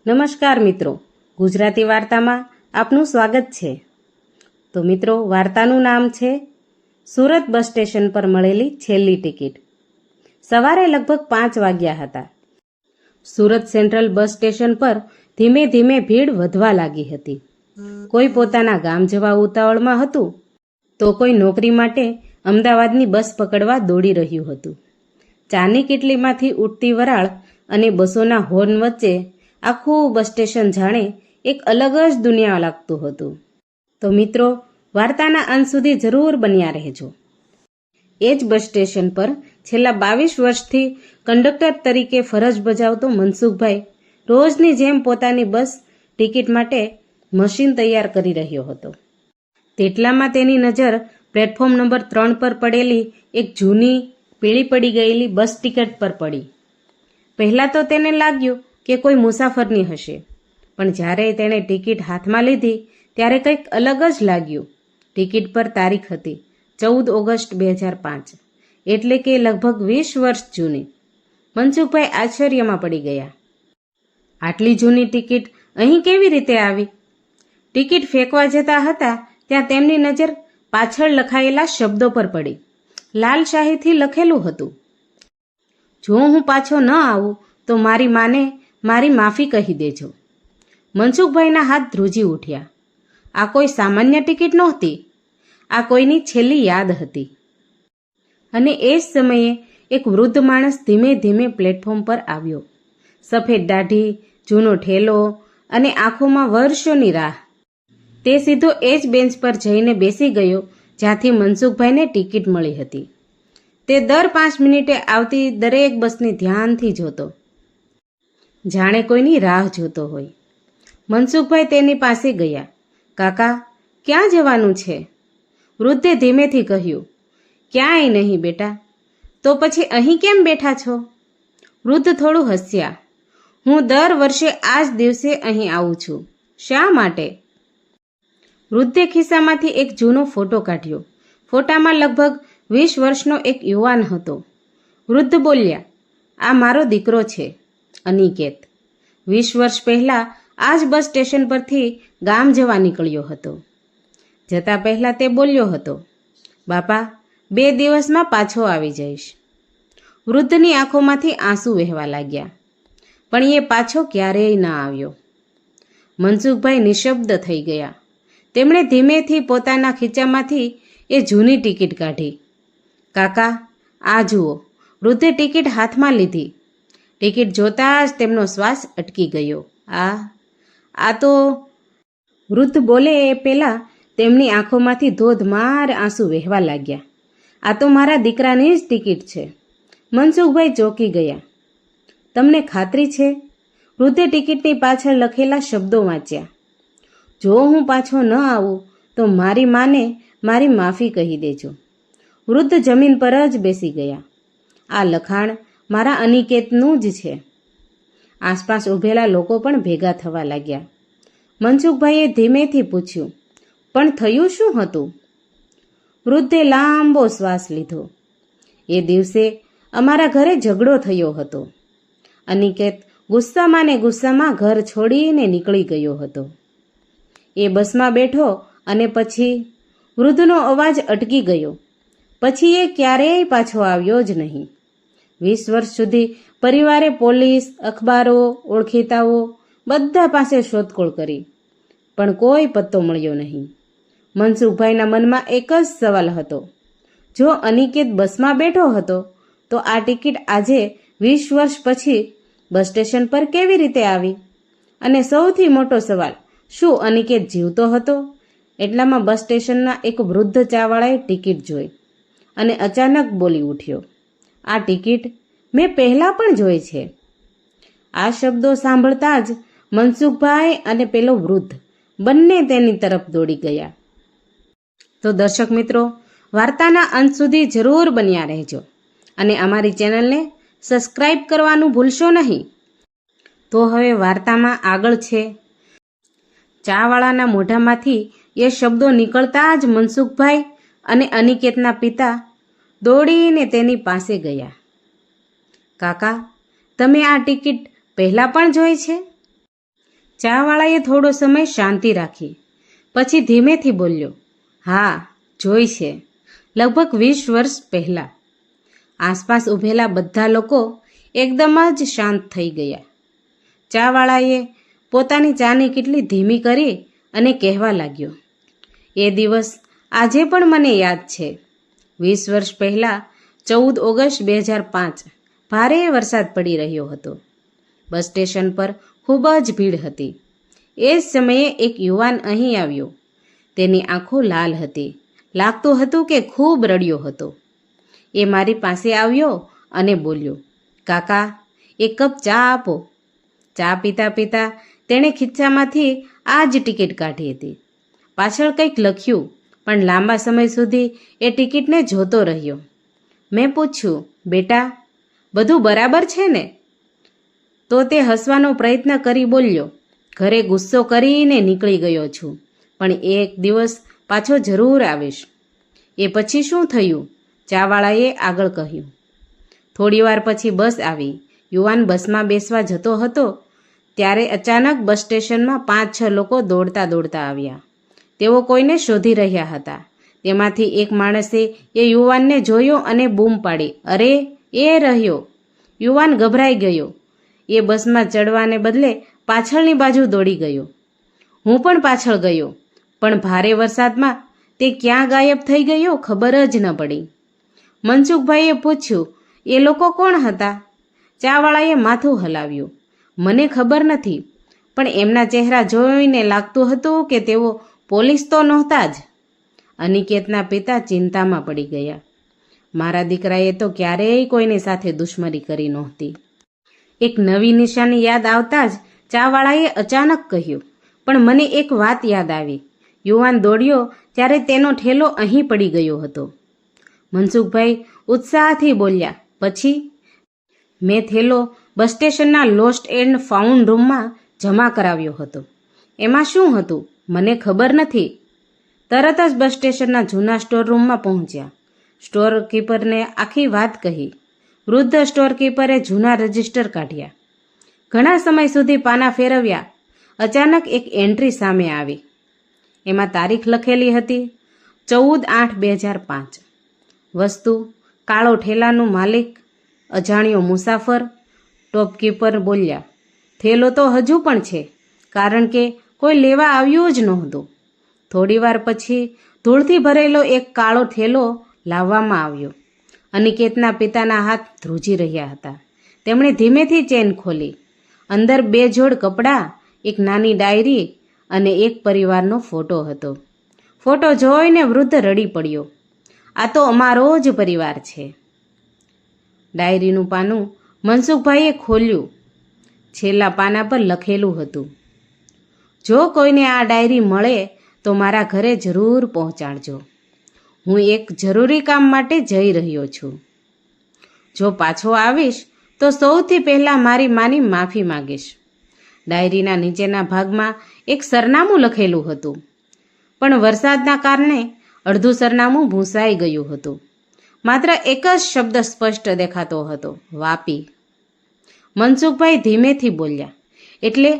નમસ્કાર મિત્રો, ગુજરાતી વાર્તામાં આપનું સ્વાગત છે. તો મિત્રો, વાર્તાનું નામ છે સુરત બસ સ્ટેશન પર મળેલી છેલ્લી ટિકિટ. સવારે લગભગ 5 વાગ્યા હતા. સુરત સેન્ટ્રલ બસ સ્ટેશન પર ધીમે ધીમે ભીડ વધવા લાગી હતી. કોઈ પોતાના ગામ જવા ઉતાવળમાં હતું, તો કોઈ નોકરી માટે અમદાવાદની બસ પકડવા દોડી રહ્યું હતું. ચાની કીટલીમાંથી ઉઠતી વરાળ અને બસોના હોર્ન વચ્ચે આખું બસ સ્ટેશન જાણે એક અલગ જ દુનિયા લાગતું હતું. તો મિત્રો, વાર્તાના અંત સુધી જરૂર બન્યા રહેજો. એ જ બસ સ્ટેશન પર છેલ્લા 22 વર્ષથી કંડક્ટર તરીકે ફરજ બજાવતો મનસુખભાઈ રોજની જેમ પોતાની બસ ટિકિટ માટે મશીન તૈયાર કરી રહ્યો હતો. તેટલામાં તેની નજર પ્લેટફોર્મ નંબર 3 પર પડેલી એક જૂની પીળી પડી ગયેલી બસ ટિકિટ પર પડી. પહેલાં તો તેને લાગ્યું કે કોઈ મુસાફરની હશે, પણ જ્યારે તેણે ટિકિટ હાથમાં લીધી ત્યારે કંઈક અલગ જ લાગ્યું. ટિકિટ પર તારીખ હતી 14 ઓગસ્ટ 2005, એટલે કે લગભગ 20 વર્ષ જૂની. મનસુખભાઈ આશ્ચર્યમાં પડી ગયા. આટલી જૂની ટિકિટ અહીં કેવી રીતે આવી? ટિકિટ ફેંકવા જતા હતા ત્યાં તેમની નજર પાછળ લખાયેલા શબ્દો પર પડી. લાલ શાહીથી લખેલું હતું, જો હું પાછો ન આવું તો મારી માને મારી માફી કહી દેજો. મનસુખભાઈના હાથ ધ્રુજી ઉઠ્યા. આ કોઈ સામાન્ય ટિકિટ નહોતી, આ કોઈની છેલ્લી યાદ હતી. અને એ જ સમયે એક વૃદ્ધ માણસ ધીમે ધીમે પ્લેટફોર્મ પર આવ્યો. સફેદ દાઢી, જૂનો ઠેલો અને આંખોમાં વર્ષોની રાહ. તે સીધો એ જ બેન્ચ પર જઈને બેસી ગયો જ્યાંથી મનસુખભાઈને ટિકિટ મળી હતી. તે દર 5 મિનિટે આવતી દરેક બસને ધ્યાનથી જોતો, જાણે કોઈની રાહ જોતો હોય. મનસુખભાઈ તેની પાસે ગયા. કાકા, ક્યાં જવાનું છે? વૃદ્ધે ધીમેથી કહ્યું. ક્યાંય નહીં બેટા. તો પછી અહીં કેમ બેઠા છો? વૃદ્ધ થોડું હસ્યા. હું દર વર્ષે આ જ દિવસે અહીં આવું છું. શા માટે? વૃદ્ધે ખિસ્સામાંથી એક જૂનો ફોટો કાઢ્યો. ફોટામાં લગભગ 20 વર્ષનો એક યુવાન હતો. વૃદ્ધ બોલ્યા, આ મારો દીકરો છે, અનિકેત. 20 વર્ષ પહેલાં આ જ બસ સ્ટેશન પરથી ગામ જવા નીકળ્યો હતો. જતા પહેલાં તે બોલ્યો હતો, બાપા, 2 દિવસમાં પાછો આવી જઈશ. વૃદ્ધની આંખોમાંથી આંસુ વહેવા લાગ્યા, પણ એ પાછો ક્યારેય ન આવ્યો. મનસુખભાઈ નિશબ્દ થઈ ગયા. તેમણે ધીમેથી પોતાના ખીચામાંથી એ જૂની ટિકિટ કાઢી. કાકા, આ જુઓ. વૃદ્ધે ટિકિટ હાથમાં લીધી. ટિકિટ જોતાં જ તેમનો શ્વાસ અટકી ગયો. આ તો... વૃદ્ધ બોલે એ પહેલાં તેમની આંખોમાંથી ધોધમાર આંસુ વહેવા લાગ્યા. આ તો મારા દીકરાની જ ટિકિટ છે. મનસુખભાઈ ચોંકી ગયા. તમને ખાતરી છે? વૃદ્ધે ટિકિટની પાછળ લખેલા શબ્દો વાંચ્યા. જો હું પાછો ન આવું તો મારી માને મારી માફી કહી દેજો. વૃદ્ધ જમીન પર જ બેસી ગયા. આ લખાણ મારા અનિકેતનું જ છે. આસપાસ ઊભેલા લોકો પણ ભેગા થવા લાગ્યા. મનસુખભાઈએ ધીમેથી પૂછ્યું, પણ થયું શું હતું? વૃદ્ધે લાંબો શ્વાસ લીધો. એ દિવસે અમારા ઘરે ઝઘડો થયો હતો. અનિકેત ગુસ્સામાં ને ગુસ્સામાં ઘર છોડીને નીકળી ગયો હતો. એ બસમાં બેઠો અને પછી... વૃદ્ધનો અવાજ અટકી ગયો. પછી એ ક્યારેય પાછો આવ્યો જ નહીં. 20 વર્ષ સુધી પરિવારે પોલીસ, અખબારો, ઓળખીતાઓ બધા પાસે શોધખોળ કરી, પણ કોઈ પત્તો મળ્યો નહીં. મનસુખભાઈના મનમાં એક જ સવાલ હતો, જો અનિકેત બસમાં બેઠો હતો તો આ ટિકિટ આજે 20 વર્ષ પછી બસ સ્ટેશન પર કેવી રીતે આવી? અને સૌથી મોટો સવાલ, શું અનિકેત જીવતો હતો? એટલામાં બસ સ્ટેશનના એક વૃદ્ધ ચાવાળાએ ટિકિટ જોઈ અને અચાનક બોલી ઉઠ્યો, આ ટિકિટ મેં પહેલાં પણ જોઈ છે. આ શબ્દો સાંભળતા જ મનસુખભાઈ અને પેલો વૃદ્ધ બંને તેની તરફ દોડી ગયા. તો દર્શક મિત્રો, વાર્તાના અંત સુધી જરૂર બન્યા રહેજો અને અમારી ચેનલને સબસ્ક્રાઈબ કરવાનું ભૂલશો નહીં. તો હવે વાર્તામાં આગળ છે. ચાવાળાના મોઢામાંથી એ શબ્દો નીકળતા જ મનસુખભાઈ અને અનિકેતના પિતા દોડીને તેની પાસે ગયા. કાકા, તમે આ ટિકિટ પહેલાં પણ જોઈ છે? ચાવાળાએ થોડો સમય શાંતિ રાખી, પછી ધીમેથી બોલ્યો, હા, જોઈ છે, લગભગ 20 વર્ષ પહેલાં. આસપાસ ઊભેલા બધા લોકો એકદમ જ શાંત થઈ ગયા. ચાવાળાએ પોતાની ચાની કીટલી ધીમી કરી અને કહેવા લાગ્યો, એ દિવસ આજે પણ મને યાદ છે. 20 વર્ષ પહેલાં 14 ઓગસ્ટ 2005 ભારે વરસાદ પડી રહ્યો હતો. બસ સ્ટેશન પર ખૂબ જ ભીડ હતી. એ જ સમયે એક યુવાન અહીં આવ્યો. તેની આંખો લાલ હતી. લાગતું હતું કે ખૂબ રડ્યો હતો. એ મારી પાસે આવ્યો અને બોલ્યો, કાકા, એક કપ ચા આપો. ચા પીતા પીતા તેણે ખિસ્સામાંથી આ જ ટિકિટ કાઢી હતી. પાછળ કંઈક લખ્યું, પણ લાંબા સમય સુધી એ ટિકિટને જોતો રહ્યો. મેં પૂછ્યું, બેટા, બધું બરાબર છે ને? તો તે હસવાનો પ્રયત્ન કરી બોલ્યો, ઘરે ગુસ્સો કરીને નીકળી ગયો છું, પણ એક દિવસ પાછો જરૂર આવીશ. એ પછી શું થયું? ચાવાળાએ આગળ કહ્યું. થોડીવાર પછી બસ આવી. યુવાન બસમાં બેસવા જતો હતો ત્યારે અચાનક બસ સ્ટેશનમાં 5-6 લોકો દોડતા દોડતા આવ્યા. તેઓ કોઈને શોધી રહ્યા હતા. તેમાંથી એક માણસે એ યુવાનને જોયો અને બૂમ પાડી, અરે, એ રહ્યો. યુવાન ગભરાઈ ગયો. એ બસમાં ચડવાને બદલે પાછળની બાજુ દોડી ગયો. હું પણ પાછળ ગયો, પણ ભારે વરસાદમાં તે ક્યાં ગાયબ થઈ ગયો ખબર જ ન પડી. મનસુખભાઈએ પૂછ્યું, એ લોકો કોણ હતા? ચાવાળાએ માથું હલાવ્યું, મને ખબર નથી, પણ એમના ચહેરા જોઈને લાગતું હતું કે તેઓ પોલીસ તો નહોતા જ. અનિકેતના પિતા ચિંતામાં પડી ગયા. મારા દીકરાએ તો ક્યારેય કોઈની સાથે દુશ્મની કરી નહોતી. એક નવી નિશાની યાદ આવતા જ ચાવાળાએ અચાનક કહ્યું, પણ મને એક વાત યાદ આવી. યુવાન દોડ્યો ત્યારે તેનો ઠેલો અહીં પડી ગયો હતો. મનસુખભાઈ ઉત્સાહથી બોલ્યા, પછી? મેં થેલો બસ સ્ટેશનના લોસ્ટ એન્ડ ફાઉન્ડ રૂમમાં જમા કરાવ્યો હતો. એમાં શું હતું મને ખબર નથી. તરત જ બસ સ્ટેશનના જૂના સ્ટોર રૂમમાં પહોંચ્યા. સ્ટોર કીપરને આખી વાત કહી. વૃદ્ધ સ્ટોર કીપરે જૂના રજિસ્ટર કાઢ્યા. ઘણા સમય સુધી પાના ફેરવ્યા. અચાનક એક એન્ટ્રી સામે આવી. એમાં તારીખ લખેલી હતી 14/8/2005. વસ્તુ કાળો ઠેલાનું માલિક, અજાણ્યો મુસાફર. ટોપકીપર બોલ્યા, થેલો તો હજુ પણ છે, કારણ કે કોઈ લેવા આવ્યું જ નહોતું. થોડીવાર પછી ધૂળથી ભરેલો એક કાળો થેલો લાવવામાં આવ્યો. અનિકેતના પિતાના હાથ ધ્રુજી રહ્યા હતા. તેમણે ધીમેથી ચેન ખોલી. અંદર 2 જોડ કપડાં, એક નાની ડાયરી અને એક પરિવારનો ફોટો હતો. ફોટો જોઈને વૃદ્ધ રડી પડ્યો. આ તો અમારો જ પરિવાર છે. ડાયરીનું પાનું મનસુખભાઈએ ખોલ્યું. છેલ્લા પાના પર લખેલું હતું, જો કોઈને આ ડાયરી મળે તો મારા ઘરે જરૂર પહોંચાડજો. હું એક જરૂરી કામ માટે જઈ રહ્યો છું. જો પાછો આવીશ તો સૌથી પહેલાં મારી માની માફી માંગીશ. ડાયરીના નીચેના ભાગમાં એક સરનામું લખેલું હતું, પણ વરસાદના કારણે અડધું સરનામું ભૂંસાઈ ગયું હતું. માત્ર એક જ શબ્દ સ્પષ્ટ દેખાતો હતો, વાપી. મનસુખભાઈ ધીમેથી બોલ્યા, એટલે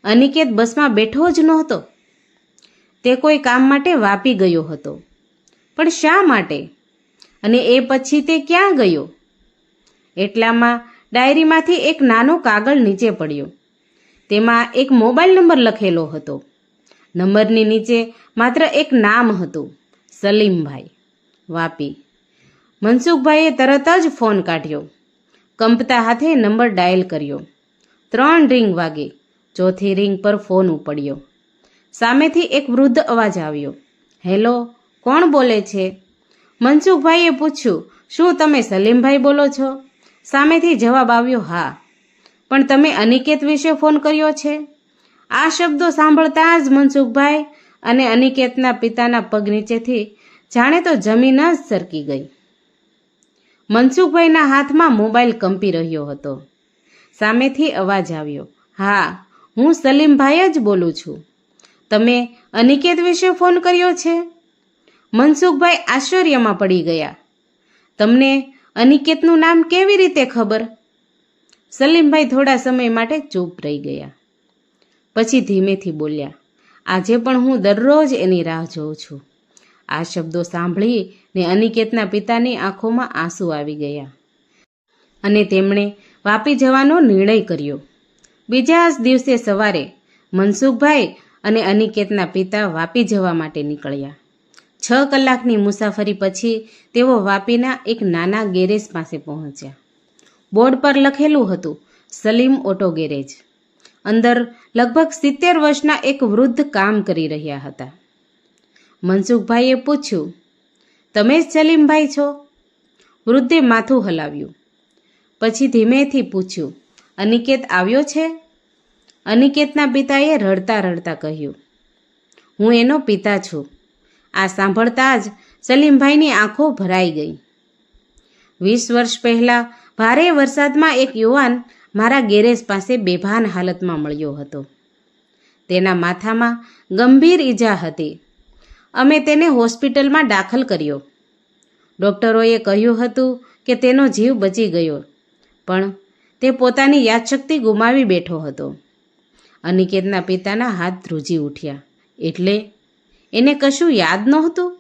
અનિકેત બસમાં બેઠો જ નહોતો? તે કોઈ કામ માટે વાપી ગયો હતો, પણ શા માટે? અને એ પછી તે ક્યાં ગયો? એટલામાં ડાયરીમાંથી એક નાનો કાગળ નીચે પડ્યો. તેમાં એક મોબાઈલ નંબર લખેલો હતો. નંબરની નીચે માત્ર એક નામ હતું, સલીમભાઈ, વાપી. મનસુખભાઈએ તરત જ ફોન કાઢ્યો. કંપતા હાથે નંબર ડાયલ કર્યો. 3 રિંગ વાગી. ચોથી રિંગ પર ફોન ઉપડ્યો. સામેથી એક વૃદ્ધ અવાજ આવ્યો, હેલો, કોણ બોલે છે? મનસુખભાઈએ પૂછ્યું, શું તમે સલીમભાઈ બોલો છો? સામેથી જવાબ આવ્યો, હા. પણ તમે અનિકેત વિશે ફોન કર્યો છે? આ શબ્દો સાંભળતા જ મનસુખભાઈ અને અનિકેતના પિતાના પગ નીચેથી જાણે તો જમીન જ સરકી ગઈ. મનસુખભાઈના હાથમાં મોબાઈલ કંપી રહ્યો હતો. સામેથી અવાજ આવ્યો, હા, હું સલીમભાઈ જ બોલું છું. તમે અનિકેત વિશે ફોન કર્યો છે? મનસુખભાઈ આશ્ચર્યમાં પડી ગયા. તમને અનિકેતનું નામ કેવી રીતે ખબર? સલીમભાઈ થોડા સમય માટે ચૂપ રહી ગયા. પછી ધીમેથી બોલ્યા, આજે પણ હું દરરોજ એની રાહ જોઉં છું. આ શબ્દો સાંભળીને અનિકેતના પિતાની આંખોમાં આંસુ આવી ગયા અને તેમણે વાપી જવાનો નિર્ણય કર્યો. બીજા જ દિવસે સવારે મનસુખભાઈ અને અનિકેતના પિતા વાપી જવા માટે નીકળ્યા. 6 કલાકની મુસાફરી પછી તેઓ વાપીના એક નાના ગેરેજ પાસે પહોંચ્યા. બોર્ડ પર લખેલું હતું, સલીમ ઓટો ગેરેજ. અંદર લગભગ 70 વર્ષના એક વૃદ્ધ કામ કરી રહ્યા હતા. મનસુખભાઈએ પૂછ્યું, તમે જ સલીમભાઈ છો? વૃદ્ધે માથું હલાવ્યું. પછી ધીમેથી પૂછ્યું, અનિકેત આવ્યો છે? અનિકેતના પિતાએ રડતા રડતા કહ્યું, હું એનો પિતા છું. આ સાંભળતા જ સલીમભાઈની આંખો ભરાઈ ગઈ. 20 વર્ષ પહેલાં ભારે વરસાદમાં એક યુવાન મારા ગેરેજ પાસે બેભાન હાલતમાં મળ્યો હતો. તેના માથામાં ગંભીર ઈજા હતી. અમે તેને હોસ્પિટલમાં દાખલ કર્યો. ડૉક્ટરોએ કહ્યું હતું કે તેનો જીવ બચી ગયો, પણ તે પોતાની યાદશક્તિ ગુમાવી બેઠો હતો. અનિકેતના પિતાના હાથ ધ્રુજી ઉઠ્યા. એટલે એને કશું યાદ નહોતું?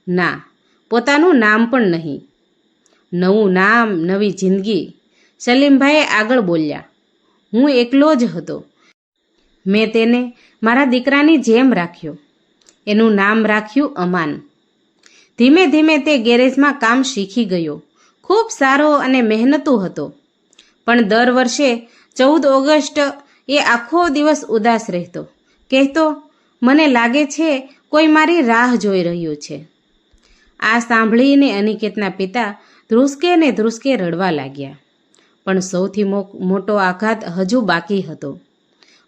ના, પોતાનું નામ પણ નહીં. નવું નામ, નવી જિંદગી. સલીમભાઈએ આગળ બોલ્યા, હું એકલો જ હતો. મેં તેને મારા દીકરાની જેમ રાખ્યો. એનું નામ રાખ્યું અમાન. ધીમે ધીમે તે ગેરેજમાં કામ શીખી ગયો. ખૂબ સારો અને મહેનતુ હતો. પણ દર વર્ષે 14 ઓગસ્ટ એ આખો દિવસ ઉદાસ રહેતો. કહેતો, મને લાગે છે કોઈ મારી રાહ જોઈ રહ્યું છે. આ સાંભળીને અનિકેતના પિતા ધ્રુસકે ને ધ્રુસકે રડવા લાગ્યા. પણ સૌથી મોટો આઘાત હજુ બાકી હતો.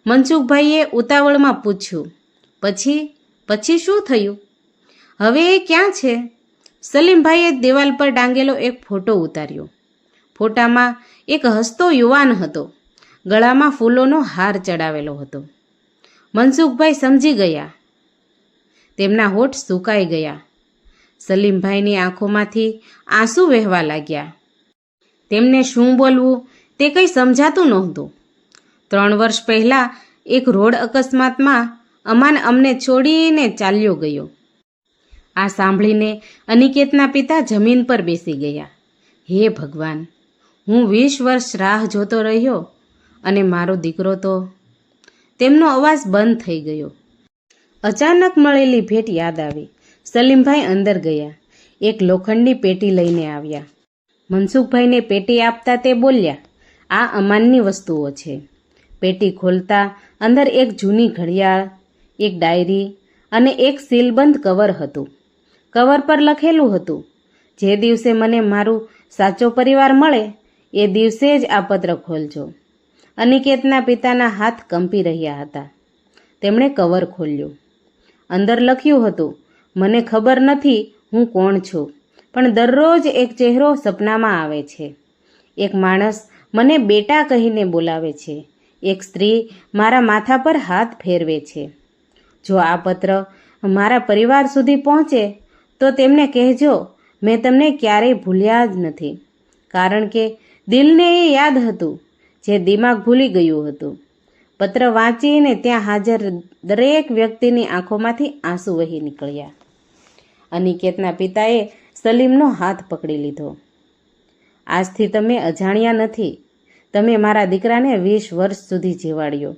મનસુખભાઈએ ઉતાવળમાં પૂછ્યું, પછી શું થયું? હવે એ ક્યાં છે? સલીમભાઈએ દિવાલ પર ટાંગેલો એક ફોટો ઉતાર્યો. ફોટામાં એક હસતો યુવાન હતો. ગળામાં ફૂલોનો હાર ચડાવેલો હતો. મનસુખભાઈ સમજી ગયા. તેમના હોઠ સુકાઈ ગયા. સલીમભાઈની આંખોમાંથી આંસુ વહેવા લાગ્યા. તેમને શું બોલવું તે કંઈ સમજાતું નહોતું. 3 વર્ષ પહેલાં એક રોડ અકસ્માતમાં અમાન અમને છોડીને ચાલ્યો ગયો. આ સાંભળીને અનિકેતના પિતા જમીન પર બેસી ગયા. હે ભગવાન, હું 20 વર્ષ રાહ જોતો રહ્યો અને મારો દીકરો તો... તેમનો અવાજ બંધ થઈ ગયો. અચાનક મળેલી ભેટ યાદ આવી. સલીમભાઈ અંદર ગયા. એક લોખંડની પેટી લઈને આવ્યા. મનસુખભાઈને પેટી આપતા તે બોલ્યા, આ અમાનની વસ્તુઓ છે. પેટી ખોલતા અંદર એક જૂની ઘડિયાળ, એક ડાયરી અને એક સીલબંધ કવર હતું. કવર પર લખેલું હતું, જે દિવસે મને મારું સાચો પરિવાર મળે એ દિવસે જ આ પત્ર ખોલજો. અનિકેતના પિતાના હાથ કંપી રહ્યા હતા. તેમણે કવર ખોલ્યું. અંદર લખ્યું હતું, મને ખબર નથી હું કોણ છું, પણ દરરોજ એક ચહેરો સપનામાં આવે છે. એક માણસ મને બેટા કહીને બોલાવે છે. એક સ્ત્રી મારા માથા પર હાથ ફેરવે છે. જો આ પત્ર મારા પરિવાર સુધી પહોંચે તો તેમને કહેજો, મેં તમને ક્યારેય ભૂલ્યા જ નથી. કારણ કે દિલને એ યાદ હતું જે દિમાગ ભૂલી ગયું હતું. પત્ર વાંચીને ત્યાં હાજર દરેક વ્યક્તિની આંખોમાંથી આંસુ વહી નીકળ્યા. અનિકેતના પિતાએ સલીમનો હાથ પકડી લીધો. આજથી તમે અજાણ્યા નથી. તમે મારા દીકરાને 20 વર્ષ સુધી જીવાડ્યો.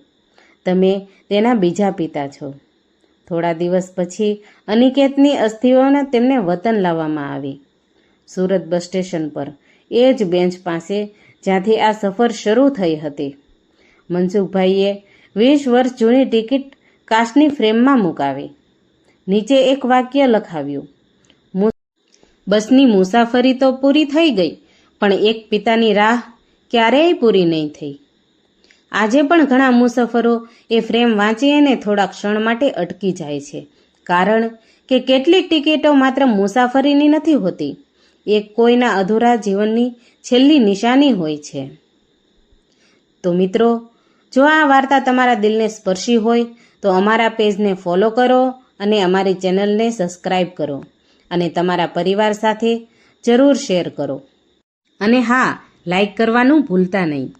તમે તેના બીજા પિતા છો. થોડા દિવસ પછી અનિકેતની અસ્થિઓને તેમને વતન લાવવામાં આવી. સુરત બસ સ્ટેશન પર એ જ બેન્ચ પાસે જ્યાંથી આ સફર શરૂ થઈ હતી. મનસુખભાઈએ 20 વર્ષ જૂની ટિકિટ કાચની ફ્રેમમાં મુકાવી. નીચે એક વાક્ય લખાવ્યું, બસની મુસાફરી તો પૂરી થઈ ગઈ, પણ એક પિતાની રાહ ક્યારેય પૂરી નહીં થઈ. આજે પણ ઘણા મુસાફરો એ ફ્રેમ વાંચીને થોડા ક્ષણ માટે અટકી જાય છે, કારણ કે કેટલીક ટિકિટો માત્ર મુસાફરીની નથી હોતી, એક કોઈના અધૂરા જીવનની છેલ્લી નિશાની હોય છે. તો મિત્રો, જો આ વાર્તા તમારા દિલને સ્પર્શી હોય તો અમારા પેજને ફોલો કરો અને અમારી ચેનલને સબસ્ક્રાઈબ કરો અને તમારા પરિવાર સાથે જરૂર શેર કરો. અને હા, લાઈક કરવાનું ભૂલતા નહીં.